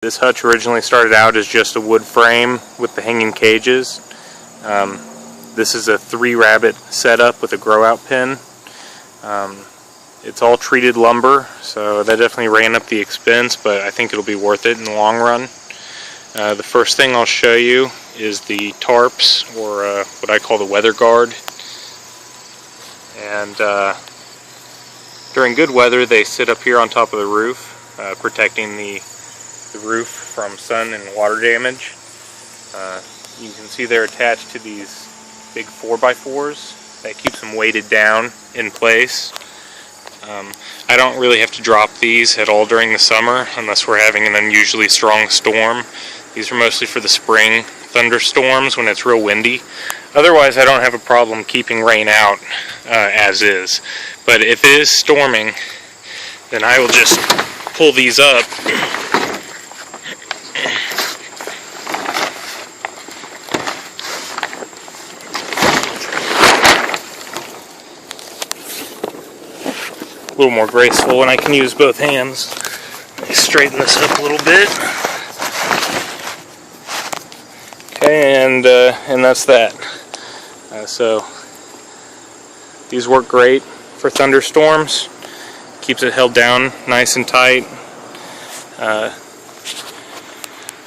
This hutch originally started out as just a wood frame with the hanging cages. This is a 3-rabbit setup with a grow-out pen. It's all treated lumber, so that definitely ran up the expense, but I think it'll be worth it in the long run. The first thing I'll show you is the tarps, or what I call the weather guard. And during good weather, they sit up here on top of the roof, protecting the roof from sun and water damage. You can see they're attached to these big 4x4s that keeps them weighted down in place. I don't really have to drop these at all during the summer unless we're having an unusually strong storm. These are mostly for the spring thunderstorms when it's real windy. Otherwise, I don't have a problem keeping rain out as is. But if it is storming, then I will just pull these up. A little more graceful, and I can use both hands. Let me straighten this up a little bit. Okay, and that's that. So these work great for thunderstorms. Keeps it held down nice and tight. I've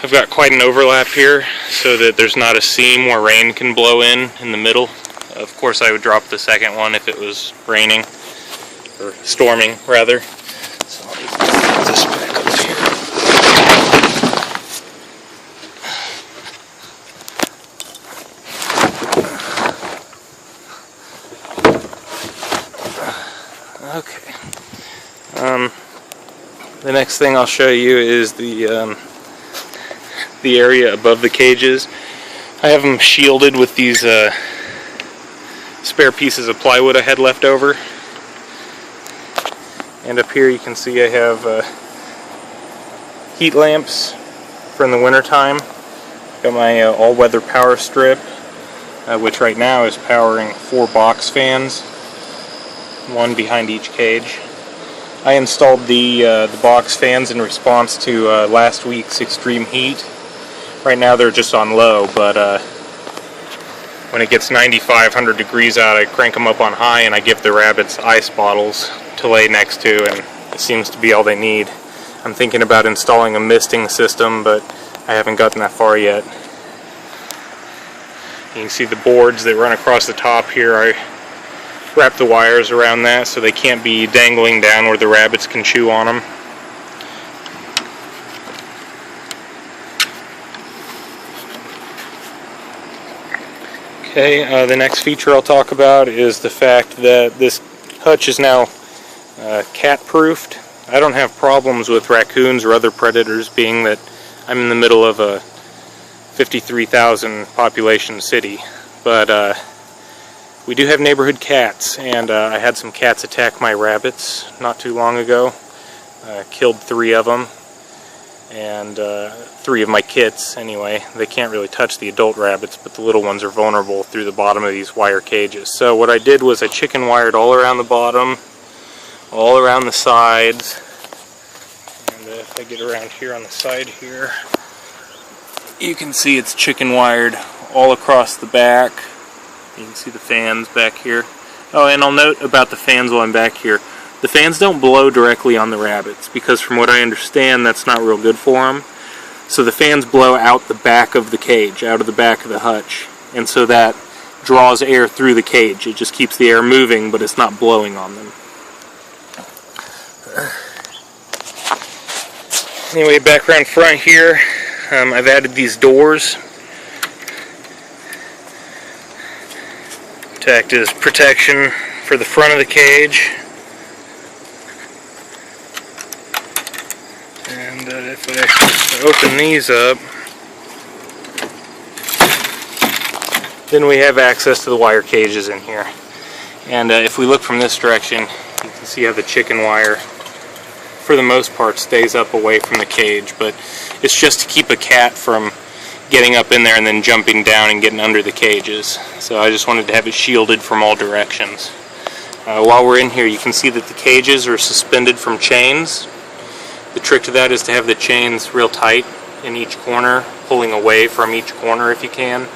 got quite an overlap here so that there's not a seam where rain can blow in the middle. Of course, I would drop the second one if it was raining. Or storming, rather. So let me put this back up here. Okay. The next thing I'll show you is the area above the cages. I have them shielded with these spare pieces of plywood I had left over. And up here you can see I have heat lamps for in the winter time. Got my all-weather power strip, which right now is powering 4 box fans, one behind each cage. I installed the box fans in response to last week's extreme heat. Right now they're just on low, but when it gets 95, 100 degrees out, I crank them up on high and I give the rabbits ice bottles to lay next to, and it seems to be all they need. I'm thinking about installing a misting system, but I haven't gotten that far yet. You can see the boards that run across the top here. I wrap the wires around that so they can't be dangling down where the rabbits can chew on them. Okay, the next feature I'll talk about is the fact that this hutch is now cat-proofed. I don't have problems with raccoons or other predators, being that I'm in the middle of a 53,000 population city. But we do have neighborhood cats, and I had some cats attack my rabbits not too long ago. Killed 3 of them, and 3 of my kits anyway. They can't really touch the adult rabbits, but the little ones are vulnerable through the bottom of these wire cages. So what I did was I chicken wired all around the bottom, all around the sides, and if I get around here on the side here, you can see it's chicken wired all across the back. You can see the fans back here. Oh, and I'll note about the fans while I'm back here. The fans don't blow directly on the rabbits, because from what I understand, that's not real good for them. So the fans blow out the back of the cage, out of the back of the hutch, and so that draws air through the cage. It just keeps the air moving, but it's not blowing on them. Anyway, back around front here, I've added these doors to act as protection for the front of the cage. And if I open these up, then we have access to the wire cages in here. And if we look from this direction, you can see how the chicken wire, for the most part, stays up away from the cage, but it's just to keep a cat from getting up in there and then jumping down and getting under the cages. So I just wanted to have it shielded from all directions. While we're in here, you can see that the cages are suspended from chains, The trick to that is to have the chains real tight in each corner, pulling away from each corner if you can.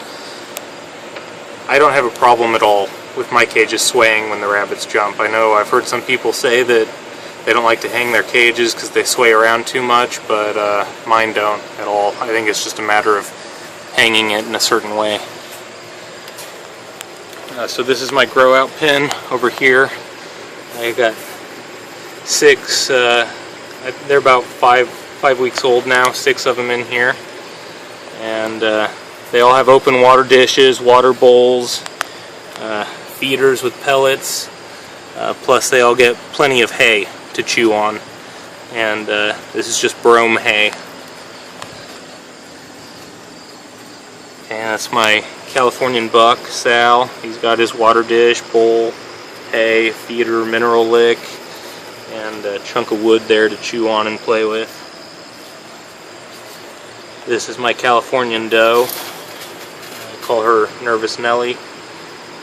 I don't have a problem at all with my cages swaying when the rabbits jump. I know I've heard some people say that they don't like to hang their cages because they sway around too much, but mine don't at all. I think it's just a matter of hanging it in a certain way. So this is my grow out pen over here. I got 6, they're about 5 weeks old now, 6 of them in here. And they all have open water dishes, water bowls, feeders with pellets, plus they all get plenty of hay to chew on. And this is just brome hay. And that's my Californian buck, Sal. He's got his water dish, bowl, hay, feeder, mineral lick, and a chunk of wood there to chew on and play with. This is my Californian doe. I call her Nervous Nellie.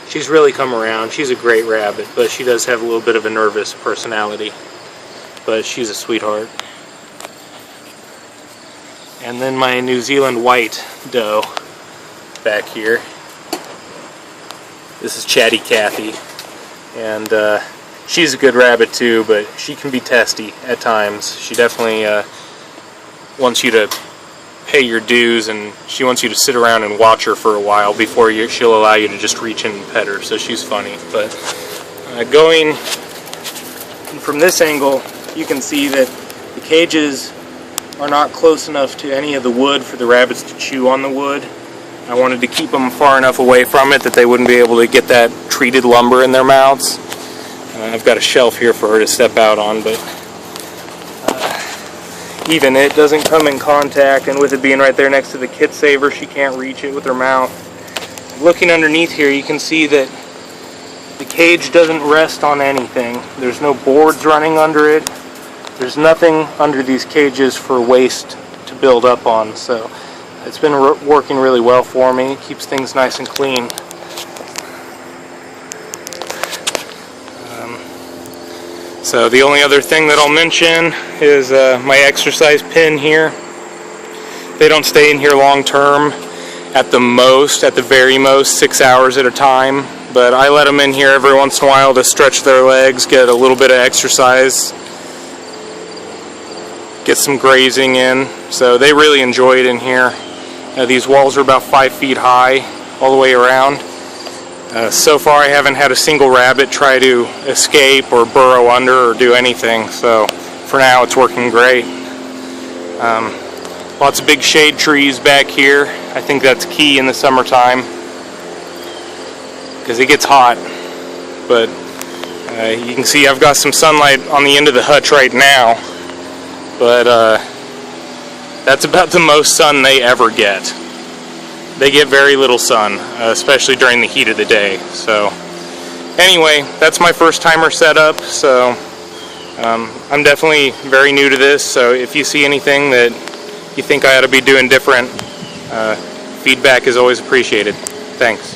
She's really come around. She's a great rabbit, but she does have a little bit of a nervous personality. But she's a sweetheart. And then my New Zealand white doe back here. This is Chatty Cathy. And she's a good rabbit too, but she can be testy at times. She definitely wants you to pay your dues, and she wants you to sit around and watch her for a while before she'll allow you to just reach in and pet her, so she's funny. But going from this angle, you can see that the cages are not close enough to any of the wood for the rabbits to chew on the wood. I wanted to keep them far enough away from it that they wouldn't be able to get that treated lumber in their mouths. I've got a shelf here for her to step out on, but even it doesn't come in contact, and with it being right there next to the kit saver, she can't reach it with her mouth. Looking underneath here, you can see that the cage doesn't rest on anything. There's no boards running under it. There's nothing under these cages for waste to build up on, so it's been working really well for me. It keeps things nice and clean. So the only other thing that I'll mention is my exercise pen here. They don't stay in here long term, at the very most, 6 hours at a time. But I let them in here every once in a while to stretch their legs, get a little bit of exercise, get some grazing in. So they really enjoy it in here. These walls are about 5 feet high all the way around. So far I haven't had a single rabbit try to escape or burrow under or do anything, so for now it's working great. Lots of big shade trees back here. I think that's key in the summertime because it gets hot, but you can see I've got some sunlight on the end of the hutch right now, but that's about the most sun they ever get. They get very little sun, especially during the heat of the day. So anyway, that's my first timer setup, so I'm definitely very new to this, so if you see anything that you think I ought to be doing different, feedback is always appreciated. Thanks.